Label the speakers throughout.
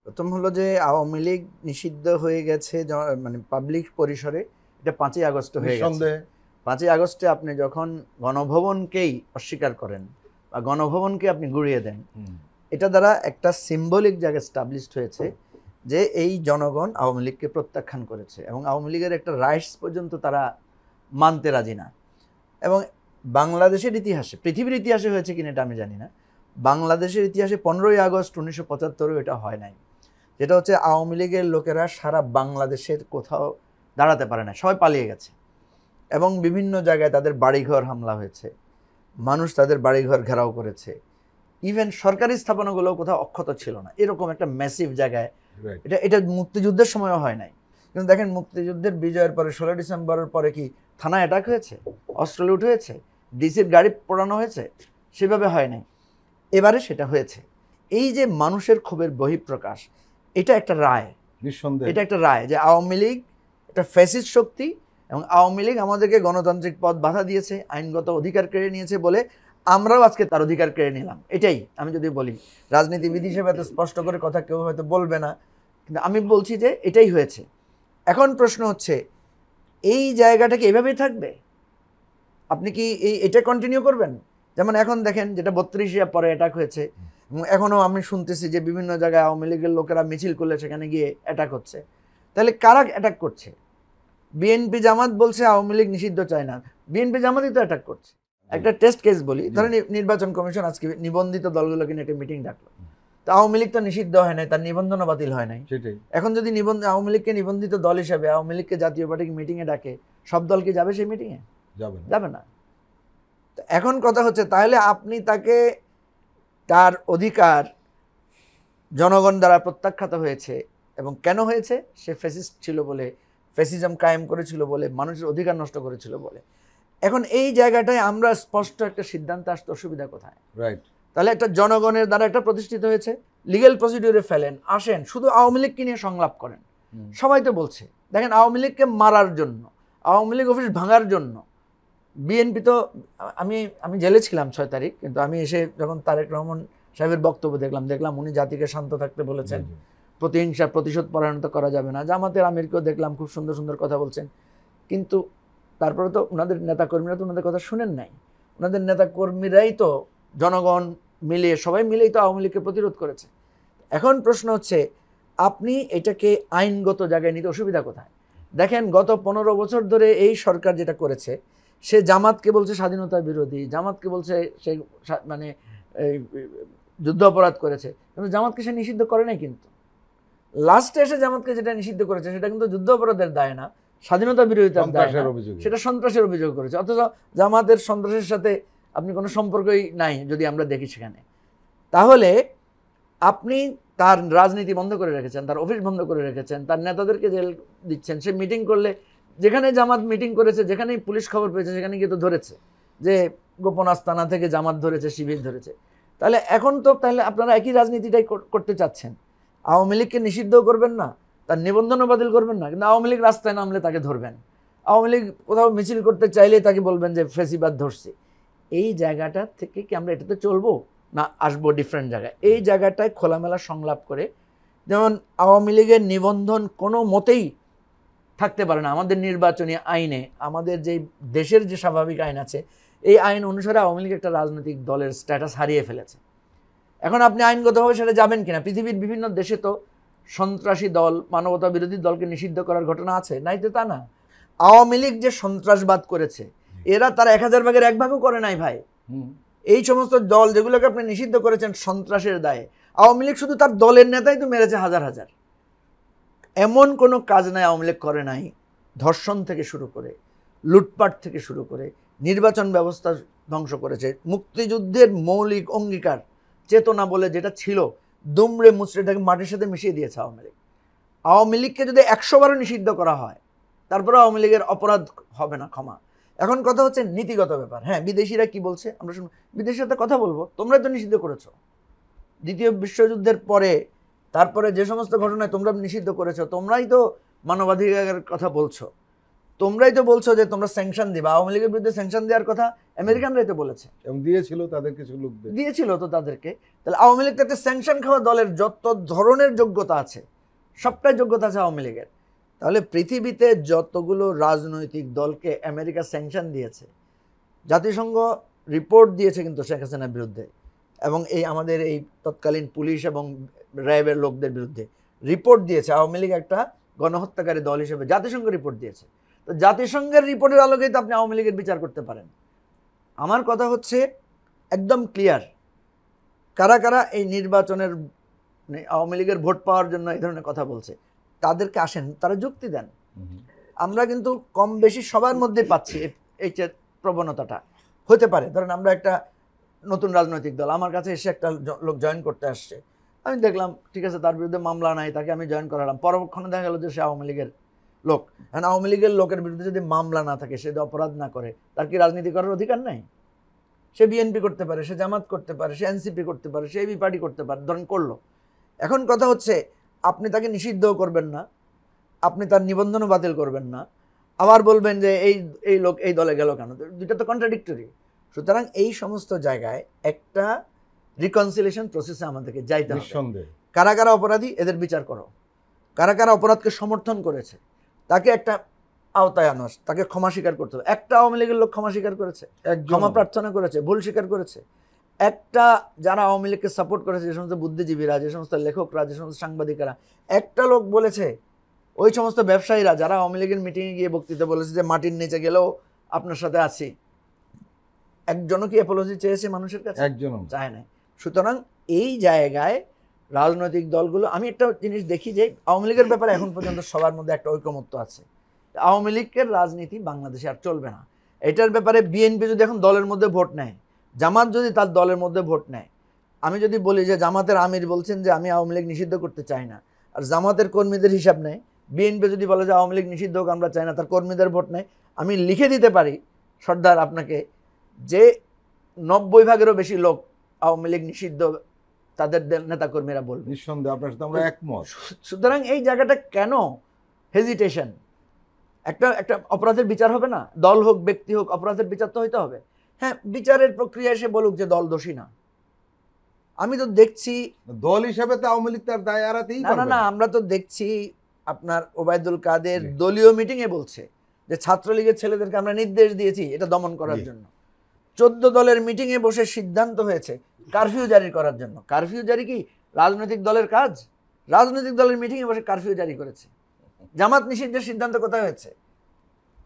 Speaker 1: প্রথম হলো যে আওয়ামী লীগ নিষিদ্ধ হয়ে গেছে মানে পাবলিক পরিসরে, এটা ৫ই আগস্ট হয়ে গেছে। ৫ই আগস্টে আপনি যখন গণভবনকেই অস্বীকার করেন বা গণভবনকে আপনি গুড়িয়ে দেন, এটা দ্বারা একটা সিম্বলিক জায়গা স্টাবলিশড হয়েছে যে এই জনগণ আওয়ামী লীগকে প্রত্যাখ্যান করেছে এবং আওয়ামী লীগের একটা রাইটস পর্যন্ত তারা মানতে রাজি না। এবং বাংলাদেশের ইতিহাসে, পৃথিবীর ইতিহাসে হয়েছে কিনা এটা আমি জানি না, বাংলাদেশের ইতিহাসে 15ই আগস্ট 1975 এটা হয় নাই। যেটা হচ্ছে আওয়ামী লীগের লোকেরা সারা বাংলাদেশের কোথাও দাঁড়াতে পারে না, সবাই পালিয়ে গেছে এবং বিভিন্ন জায়গায় তাদের বাড়িঘর হামলা হয়েছে, মানুষ তাদের বাড়িঘর ঘেরাও করেছে, ইভেন সরকারি স্থাপনাগুলো কোথাও অক্ষত ছিল না, এরকম একটা ম্যাসিভ জায়গায়। এটা মুক্তিযুদ্ধের সময়ও হয় নাই। কিন্তু দেখেন মুক্তিযুদ্ধের বিজয়ের পরে 16 ডিসেম্বরের পরে কি থানা অ্যাটাক হয়েছে, অস্ত্র লুট হয়েছে, ডিসির গাড়ি পোড়ানো হয়েছে? সেভাবে হয় নাই। এবারে সেটা হয়েছে। এই যে মানুষের ক্ষোভের বহিঃপ্রকাশ, এটা একটা রায়, নিঃসন্দেহে এটা একটা রায় যে আওয়ামী লীগ একটা ফ্যাসিস্ট শক্তি এবং আওয়ামী লীগ আমাদেরকে গণতান্ত্রিক পথ বাধা দিয়েছে, আইনগত অধিকার কেড়ে নিয়েছে বলে আমরাও আজকে তার অধিকার কেড়ে নিলাম। এটাই আমি যদি বলি, রাজনীতিবিদ হিসেবে এত স্পষ্ট করে কথা কেউ হয়তো বলবে না, কিন্তু আমি বলছি যে এটাই হয়েছে। এখন প্রশ্ন হচ্ছে এই জায়গাটা কি এভাবেই থাকবে? আপনি কি এটা কন্টিনিউ করবেন? যেমন এখন দেখেন যেটা 32 পরে অ্যাটাক হয়েছে, এবং এখনও আমি শুনতেছি যে বিভিন্ন জায়গায় আওয়ামী লীগের লোকেরা মিছিল করলে সেখানে গিয়ে অ্যাটাক হচ্ছে। তাহলে কারা অ্যাটাক করছে? বিএনপি জামাত বলছে আওয়ামী লীগ নিষিদ্ধ চায় না, বিএনপি জামাতই তো অ্যাটাক করছে। একটা টেস্ট কেস বলি, ধরেন নির্বাচন কমিশন আজকে নিবন্ধিত দলগুলোকে নিয়ে একটা মিটিং ডাকলো, তো আওয়ামী লীগ তো নিষিদ্ধ হয় নাই, তার নিবন্ধনও বাতিল হয় নাই। এখন যদি আওয়ামী লীগকে নিবন্ধিত দল হিসাবে আওয়ামী লীগকে জাতীয় পার্টি মিটিংয়ে ডাকে, সব দল কি যাবে সেই মিটিংয়ে? যাবে না। এখন কথা হচ্ছে তাহলে আপনি তাকে তার অধিকার জনগণ দ্বারা প্রত্যাখ্যাত হয়েছে, এবং কেন হয়েছে? সে ফ্যাসিস্ট ছিল বলে, ফ্যাসিজম কায়েম করেছিল বলে, মানুষের অধিকার নষ্ট করেছিল বলে। এখন এই জায়গাটায় আমরা স্পষ্ট একটা সিদ্ধান্ত আসতে অসুবিধা কোথায়? রাইট। তাহলে একটা জনগণের দ্বারা একটা প্রতিষ্ঠিত হয়েছে, লিগ্যাল প্রসিডিউরে ফেলেন, আসেন, শুধু আওয়ামী লীগকে নিয়ে সংলাপ করেন। সবাই তো বলছে, দেখেন আওয়ামী লীগকে মারার জন্য, আওয়ামী লীগ অফিস ভাঙার জন্য বিএনপি তো, আমি জেলে ছিলাম 6 তারিখ, কিন্তু আমি এসে যখন তারেক রহমান সাহেবের বক্তব্য দেখলাম উনি জাতিকে শান্ত থাকতে বলেছেন, প্রতিহিংসা প্রতিশোধ পরায়ণতা করা যাবে না। জামাতের আমিরকেও দেখলাম খুব সুন্দর সুন্দর কথা বলছেন, কিন্তু তারপরে তো ওনাদের নেতাকর্মীরা তো ওনাদের কথা শুনেন নাই। ওনাদের নেতাকর্মীরাই তো জনগণ মিলিয়ে, সবাই মিলেই তো আওয়ামী লীগকে প্রতিরোধ করেছে। এখন প্রশ্ন হচ্ছে আপনি এটাকে আইনগত জায়গায় নিতে অসুবিধা কোথায়? দেখেন গত 15 বছর ধরে এই সরকার যেটা করেছে, সে জামাতকে বলছে স্বাধীনতা বিরোধী, জামাতকে বলছে সে মানে যুদ্ধ অপরাধ করেছে, কিন্তু জামাতকে সে নিষিদ্ধ করে নাই। কিন্তু লাস্টে এসে জামাতকে যেটা নিষিদ্ধ করেছে সেটা কিন্তু যুদ্ধ অপরাধের দায় না, স্বাধীনতা বিরোধিতার দায় না, সেটা সন্ত্রাসের অভিযোগ করেছে। অথচ জামাতের সন্ত্রাসের সাথে আপনি কোনো সম্পর্কই নাই যদি আমরা দেখি সেখানে। তাহলে আপনি তার রাজনীতি বন্ধ করে রেখেছেন, তার অফিস বন্ধ করে রেখেছেন, তার নেতাদেরকে জেল দিচ্ছেন। সে মিটিং করলে, যেখানে জামাত মিটিং করেছে, যেখানেই পুলিশ খবর পেয়েছে সেখানে গিয়ে তো ধরেছে যে গোপন আস্তানা থেকে জামাত ধরেছে, শিবির ধরেছে। তাহলে এখন তো তাহলে আপনারা একই রাজনীতিটাই করতে চাচ্ছেন। আওয়ামী লীগকে নিষিদ্ধ করবেন না, তার নিবন্ধনও বাতিল করবেন না, কিন্তু আওয়ামী লীগ রাস্তায় নামলে তাকে ধরবেন। আওয়ামী লীগ কোথাও মিছিল করতে চাইলে তাকে বলবেন যে ফেসিবাদ ধরছে। এই জায়গাটা থেকে কি আমরা এটাতে চলবো না আসবো ডিফারেন্ট জায়গায়? এই জায়গাটায় খোলামেলা সংলাপ করে, যেমন আওয়ামী লীগের নিবন্ধন কোনো মতেই থাকতে পারে না আমাদের নির্বাচনী আইনে, আমাদের যে দেশের যে স্বাভাবিক আইন আছে, এই আইন অনুসারে আওয়ামী লীগ একটা রাজনৈতিক দলের স্ট্যাটাস হারিয়ে ফেলেছে। এখন আপনি আইনগতভাবে সেটা যাবেন কিনা? পৃথিবীর বিভিন্ন দেশে তো সন্ত্রাসী দল, মানবতা বিরোধী দলকে নিষিদ্ধ করার ঘটনা আছে, নাই তো তা না। আওয়ামী লীগ যে সন্ত্রাসবাদ করেছে, এরা তার 1000 ভাগের 1 ভাগও করে নাই ভাই। এই সমস্ত দল যেগুলোকে আপনি নিষিদ্ধ করেছেন সন্ত্রাসের দায়ে, আওয়ামী লীগ শুধু তার দলের নেতাই তো মেরেছে হাজার হাজার। এমন কোনো কাজ নাই আওয়ামী লীগ করে নাই। ধর্ষণ থেকে শুরু করে, লুটপাট থেকে শুরু করে, নির্বাচন ব্যবস্থা ধ্বংস করেছে। মুক্তিযুদ্ধের মৌলিক অঙ্গীকার, চেতনা বলে যেটা ছিল, দুমড়ে মুচড়ে তাকে মাটির সাথে মিশিয়ে দিয়েছে আওয়ামী লীগ। আওয়ামী লীগকে যদি 100 বারও নিষিদ্ধ করা হয়, তারপরে আওয়ামী লীগের অপরাধ হবে না ক্ষমা। এখন কথা হচ্ছে নীতিগত ব্যাপার। হ্যাঁ, বিদেশিরা কি বলছে আমরা শুনবো, বিদেশির সাথে কথা বলবো। তোমরাই তো নিষিদ্ধ করেছো দ্বিতীয় বিশ্বযুদ্ধের পরে, তারপরে যে সমস্ত ঘটনায় তোমরা নিষিদ্ধ করেছো, তোমরাই তো মানবাধিকারের কথা বলছো। তোমরাই তো বলছো যে তোমরা স্যাংশন দিবা, আওয়ামী লীগের বিরুদ্ধে স্যাংশন দেওয়ার কথা আমেরিকানরাই তো বলেছে,
Speaker 2: এবং দিয়েছিল তাদের কিছু লোকদের,
Speaker 1: দিয়েছিল তো তাদেরকে। তাহলে আওয়ামী লীগ তাতে স্যাংশন খাওয়া দলের যত ধরনের যোগ্যতা আছে সবটাই যোগ্যতা আছে আওয়ামী লীগের। তাহলে পৃথিবীতে যতগুলো রাজনৈতিক দলকে আমেরিকা স্যাংশন দিয়েছে, জাতিসংঘ রিপোর্ট দিয়েছে কিন্তু শেখ হাসিনার বিরুদ্ধে, এবং এই আমাদের এই তৎকালীন পুলিশ এবং র্যাবের লোকদের বিরুদ্ধে রিপোর্ট দিয়েছে আওয়ামী লীগ একটা গণহত্যাকারী দল হিসেবে, জাতিসংঘ রিপোর্ট দিয়েছে। তো জাতিসংঘের রিপোর্টের আলোকেই তো আপনি আওয়ামী লীগের বিচার করতে পারেন। আমার কথা হচ্ছে একদম ক্লিয়ার, কারা কারা এই নির্বাচনের আওয়ামী লীগের ভোট পাওয়ার জন্য এই ধরনের কথা বলছে তাদেরকে আসেন, তারা যুক্তি দেন। আমরা কিন্তু কম বেশি সবার মধ্যে পাচ্ছি এই প্রবণতাটা। হতে পারে ধরেন আমরা একটা নতুন রাজনৈতিক দল, আমার কাছে এসে একটা লোক জয়েন করতে আসছে, আমি দেখলাম ঠিক আছে তার বিরুদ্ধে মামলা নাই, তাকে আমি জয়েন করালাম, পরক্ষণে দেখা গেল যে সে আওয়ামী লীগের লোক। কারণ আওয়ামী লীগের লোকের বিরুদ্ধে যদি মামলা না থাকে, সে যদি অপরাধ না করে, তার কি রাজনীতি করার অধিকার নাই? সে বিএনপি করতে পারে, সে জামাত করতে পারে, সে এনসিপি করতে পারে, সে এবি পার্টি করতে পারে, ধরেন করলো। এখন কথা হচ্ছে আপনি তাকে নিষিদ্ধও করবেন না, আপনি তার নিবন্ধনও বাতিল করবেন না, আবার বলবেন যে এই লোক এই দলে গেল কেন? দুইটা তো কন্ট্রাডিক্টরি। সুতরাং এই সমস্ত জায়গায় একটা রিকনসিলিয়েশন প্রসেসে আমাদেরকে যাইতে হবে। কারা কারা অপরাধী এদের বিচার করো, কারা কারা অপরাধকে সমর্থন করেছে তাকে একটা আওতায় আনো, তাকে ক্ষমা স্বীকার করতে হবে। একটা আওয়ামী লীগের লোক ক্ষমা স্বীকার করেছে, ক্ষমা প্রার্থনা করেছে, ভুল স্বীকার করেছে। একটা যারা আওয়ামী লীগকে সাপোর্ট করেছে, যে সমস্ত বুদ্ধিজীবীরা, যে সমস্ত লেখকরা, যে সমস্ত সাংবাদিকেরা, একটা লোক বলেছে, ওই সমস্ত ব্যবসায়ীরা যারা আওয়ামী লীগের মিটিংয়ে গিয়ে বক্তৃতা বলেছে যে মাটির নিচে গেলেও আপনার সাথে আছি, একজনও কি অ্যাপোলজি চেয়েছে মানুষের কাছে?
Speaker 2: একজনও
Speaker 1: চায় না। সুতরাং এই জায়গায় রাজনৈতিক দলগুলো, আমি একটা জিনিস দেখি যে আওয়ামী লীগের ব্যাপারে এখন পর্যন্ত সবার মধ্যে একটা ঐকমত্য আছে, আওয়ামী লীগের রাজনীতি বাংলাদেশে আর চলবে না। এটার ব্যাপারে বিএনপি যদি এখন দলের মধ্যে ভোট নেয়, জামাত যদি তার দলের মধ্যে ভোট নেয়, আমি যদি বলি যে জামাতের আমির বলছেন যে আমি আওয়ামী লীগ নিষিদ্ধ করতে চাই না, আর জামাতের কর্মীদের হিসাব নেয়, বিএনপি যদি বলে যে আওয়ামী লীগ নিষিদ্ধ হোক আমরা চাই না, তার কর্মীদের ভোট নেয়, আমি লিখে দিতে পারি সর্দার আপনাকে যে 90% বেশি লোক আওয়ামী লীগ নিষিদ্ধ তাদের নেতাকর্মীরা বলবে।
Speaker 2: নিঃসন্দেহে আপনার সাথে আমরা একমত।
Speaker 1: সুতরাং এই জায়গাটা কেন হেজিটেশন? একটা অপরাধের বিচার হবে না? দল হোক ব্যক্তি হোক, অপরাধের বিচার তো হইতে হবে। হ্যাঁ, বিচারের প্রক্রিয়া এসে বলুক যে দল দোষী না। আমি তো দেখছি
Speaker 2: দল হিসেবে তো আওয়ামী লীগ তার দায় এড়াতেই পারবে
Speaker 1: না, আমরা তো দেখছি আপনার ওবায়দুল কাদের দলীয় মিটিংয়ে বলছে যে ছাত্রলীগের ছেলেদেরকে আমরা নির্দেশ দিয়েছি এটা দমন করার জন্য। 14 দলের মিটিংয়ে বসে সিদ্ধান্ত হয়েছে কারফিউ জারি করার জন্য। কারফিউ জারি কি রাজনৈতিক দলের কাজ? রাজনৈতিক দলের মিটিংয়ে বসে কারফিউ জারি করেছে। জামাত নিষিদ্ধের সিদ্ধান্ত কোথায় হয়েছে?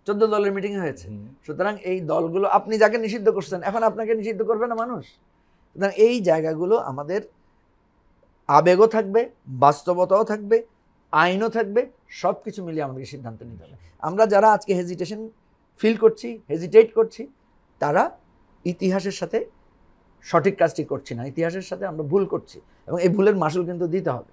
Speaker 1: 14 দলের মিটিংয়ে হয়েছে। সুতরাং এই দলগুলো, আপনি যাকে নিষিদ্ধ করছেন এখন আপনাকে নিষিদ্ধ করবে না মানুষ? সুতরাং এই জায়গাগুলো আমাদের আবেগও থাকবে, বাস্তবতাও থাকবে, আইনও থাকবে, সব কিছু মিলিয়ে আমাদেরকে সিদ্ধান্ত নিতে হবে। আমরা যারা আজকে হেজিটেট করছি তারা ইতিহাসের সাথে সঠিক কাজটি করছি না, ইতিহাসের সাথে আমরা ভুল করছি, এবং এই ভুলের মাসুল কিন্তু দিতে হবে।